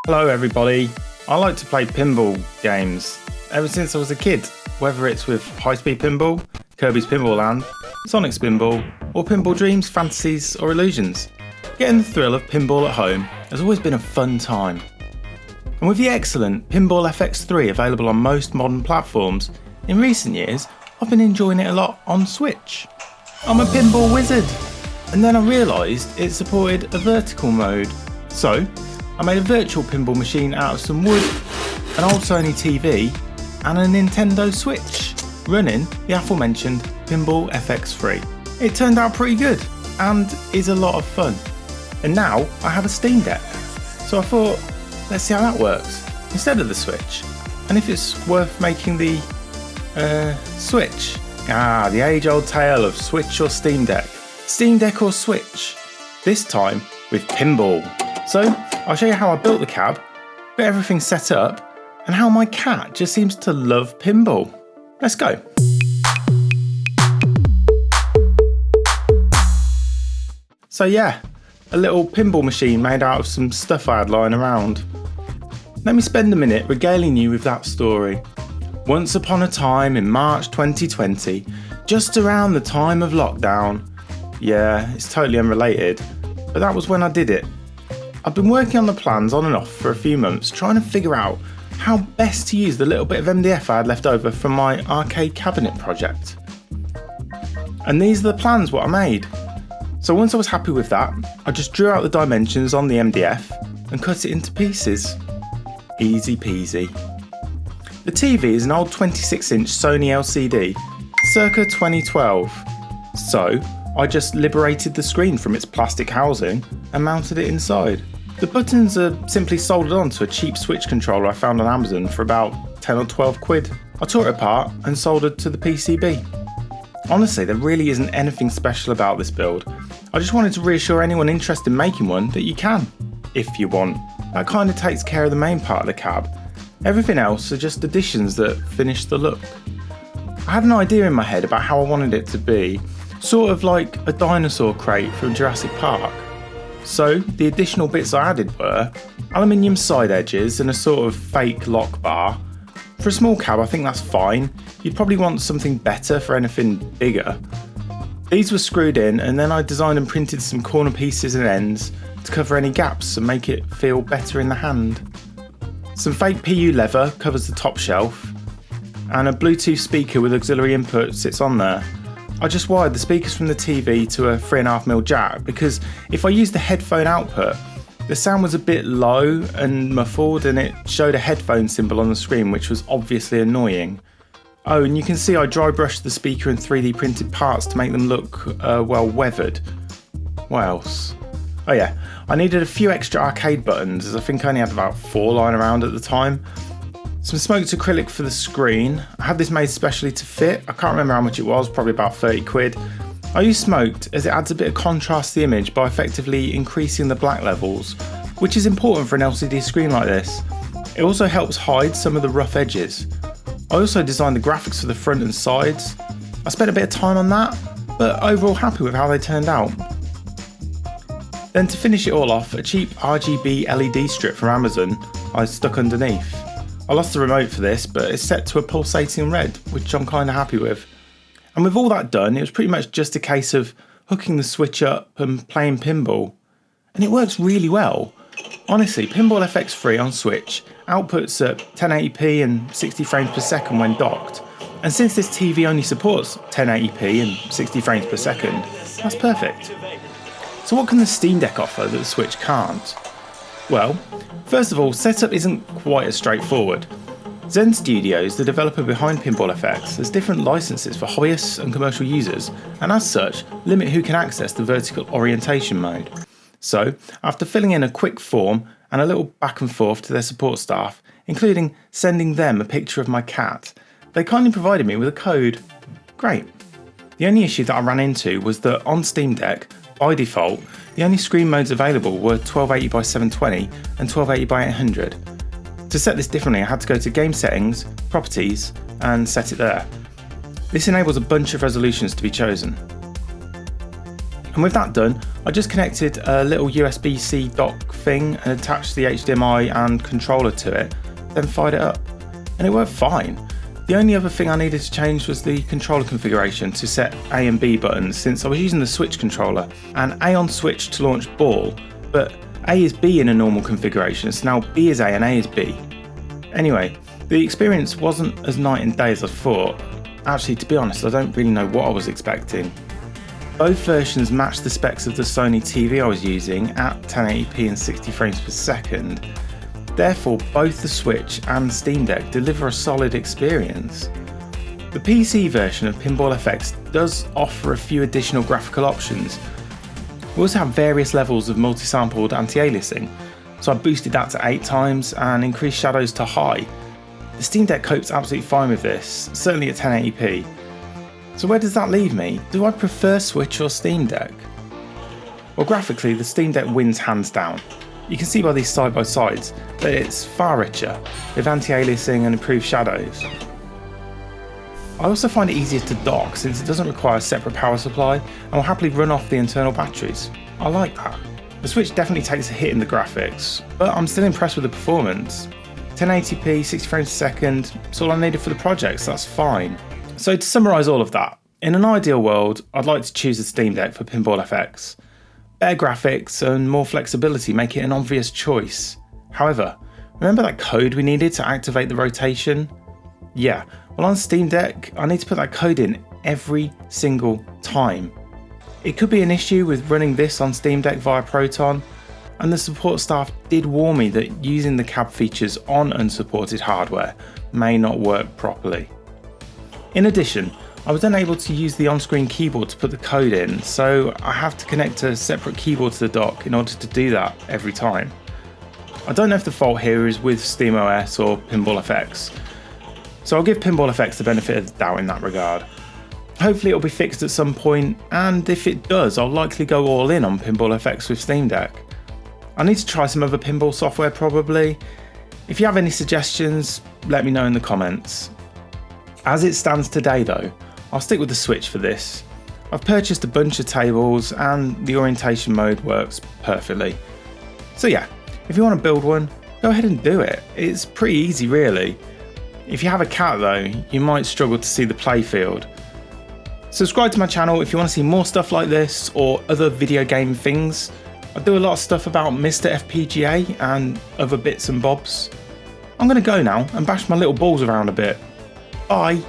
Hello everybody. I like to play pinball games ever since I was a kid, whether it's with High Speed Pinball, Kirby's Pinball Land, Sonic's Pinball, or Pinball Dreams, Fantasies or Illusions. Getting the thrill of pinball at home has always been a fun time. And with the excellent Pinball FX3 available on most modern platforms, in recent years I've been enjoying it a lot on Switch. I'm a pinball wizard! And then I realised it supported a vertical mode. So I made a virtual pinball machine out of some wood, an old Sony TV and a Nintendo Switch, running the aforementioned Pinball FX3. It turned out pretty good and is a lot of fun. And now I have a Steam Deck. So I thought, let's see how that works instead of the Switch. And if it's worth making the Switch. The age-old tale of Switch or Steam Deck. Steam Deck or Switch. This time with pinball. So I'll show you how I built the cab, got everything set up, and how my cat just seems to love pinball. Let's go. So yeah, a little pinball machine made out of some stuff I had lying around. Let me spend a minute regaling you with that story. Once upon a time in March 2020, just around the time of lockdown. Yeah, it's totally unrelated, but that was when I did it. I've been working on the plans on and off for a few months, trying to figure out how best to use the little bit of MDF I had left over from my arcade cabinet project. And these are the plans what I made. So once I was happy with that, I just drew out the dimensions on the MDF and cut it into pieces. Easy peasy. The TV is an old 26-inch Sony LCD, circa 2012. So I just liberated the screen from its plastic housing and mounted it inside. The buttons are simply soldered onto a cheap Switch controller I found on Amazon for about 10 or 12 quid. I tore it apart and soldered to the PCB. Honestly, there really isn't anything special about this build. I just wanted to reassure anyone interested in making one that you can, if you want. That kind of takes care of the main part of the cab. Everything else are just additions that finish the look. I had an idea in my head about how I wanted it to be, sort of like a dinosaur crate from Jurassic Park. So the additional bits I added were aluminium side edges and a sort of fake lock bar. For a small cab I think that's fine, you'd probably want something better for anything bigger. These were screwed in and then I designed and printed some corner pieces and ends to cover any gaps and make it feel better in the hand. Some fake PU leather covers the top shelf and a Bluetooth speaker with auxiliary input sits on there. I just wired the speakers from the TV to a 3.5mm jack because if I used the headphone output, the sound was a bit low and muffled and it showed a headphone symbol on the screen which was obviously annoying. Oh, and you can see I dry brushed the speaker in 3D printed parts to make them look well weathered. What else? Oh yeah, I needed a few extra arcade buttons as I think I only had about 4 lying around at the time. Some smoked acrylic for the screen. I had this made specially to fit. I can't remember how much it was, probably about 30 quid. I use smoked as it adds a bit of contrast to the image by effectively increasing the black levels, which is important for an LCD screen like this. It also helps hide some of the rough edges. I also designed the graphics for the front and sides. I spent a bit of time on that, but overall happy with how they turned out. Then to finish it all off, a cheap RGB LED strip from Amazon I stuck underneath. I lost the remote for this, but it's set to a pulsating red, which I'm kind of happy with. And with all that done, it was pretty much just a case of hooking the Switch up and playing pinball. And it works really well. Honestly, Pinball FX3 on Switch outputs at 1080p and 60 frames per second when docked. And since this TV only supports 1080p and 60 frames per second, that's perfect. So what can the Steam Deck offer that the Switch can't? Well, first of all, setup isn't quite as straightforward. Zen Studios, the developer behind Pinball FX, has different licenses for hobbyists and commercial users, and as such, limit who can access the vertical orientation mode. So, after filling in a quick form and a little back and forth to their support staff, including sending them a picture of my cat, they kindly provided me with a code. Great. The only issue that I ran into was that on Steam Deck, by default, the only screen modes available were 1280x720 and 1280x800. To set this differently, I had to go to Game Settings, Properties, and set it there. This enables a bunch of resolutions to be chosen. And with that done, I just connected a little USB-C dock thing and attached the HDMI and controller to it, then fired it up. And it worked fine. The only other thing I needed to change was the controller configuration to set A and B buttons, since I was using the Switch controller, and A on Switch to launch ball, but A is B in a normal configuration, so now B is A and A is B. Anyway, the experience wasn't as night and day as I thought. Actually, to be honest, I don't really know what I was expecting. Both versions match the specs of the Sony TV I was using at 1080p and 60 frames per second. Therefore, both the Switch and Steam Deck deliver a solid experience. The PC version of Pinball FX does offer a few additional graphical options. We also have various levels of multi-sampled anti-aliasing, so I boosted that to 8 times and increased shadows to high. The Steam Deck copes absolutely fine with this, certainly at 1080p. So where does that leave me? Do I prefer Switch or Steam Deck? Well, graphically, the Steam Deck wins hands down. You can see by these side by sides that it's far richer, with anti-aliasing and improved shadows. I also find it easier to dock since it doesn't require a separate power supply and will happily run off the internal batteries. I like that. The Switch definitely takes a hit in the graphics, but I'm still impressed with the performance. 1080p, 60 frames a second, it's all I needed for the project, so that's fine. So to summarise all of that, in an ideal world, I'd like to choose the Steam Deck for Pinball FX. Better graphics and more flexibility make it an obvious choice. However, remember that code we needed to activate the rotation? Yeah, well on Steam Deck, I need to put that code in every single time. It could be an issue with running this on Steam Deck via Proton, and the support staff did warn me that using the cab features on unsupported hardware may not work properly. In addition, I was unable to use the on-screen keyboard to put the code in, so I have to connect a separate keyboard to the dock in order to do that every time. I don't know if the fault here is with SteamOS or Pinball FX, so I'll give Pinball FX the benefit of the doubt in that regard. Hopefully it'll be fixed at some point, and if it does, I'll likely go all in on Pinball FX with Steam Deck. I need to try some other pinball software probably. If you have any suggestions, let me know in the comments. As it stands today though, I'll stick with the Switch for this. I've purchased a bunch of tables and the orientation mode works perfectly. So yeah, if you want to build one, go ahead and do it. It's pretty easy really. If you have a cat though, you might struggle to see the playfield. Subscribe to my channel if you want to see more stuff like this or other video game things. I do a lot of stuff about Mr. FPGA and other bits and bobs. I'm going to go now and bash my little balls around a bit. Bye!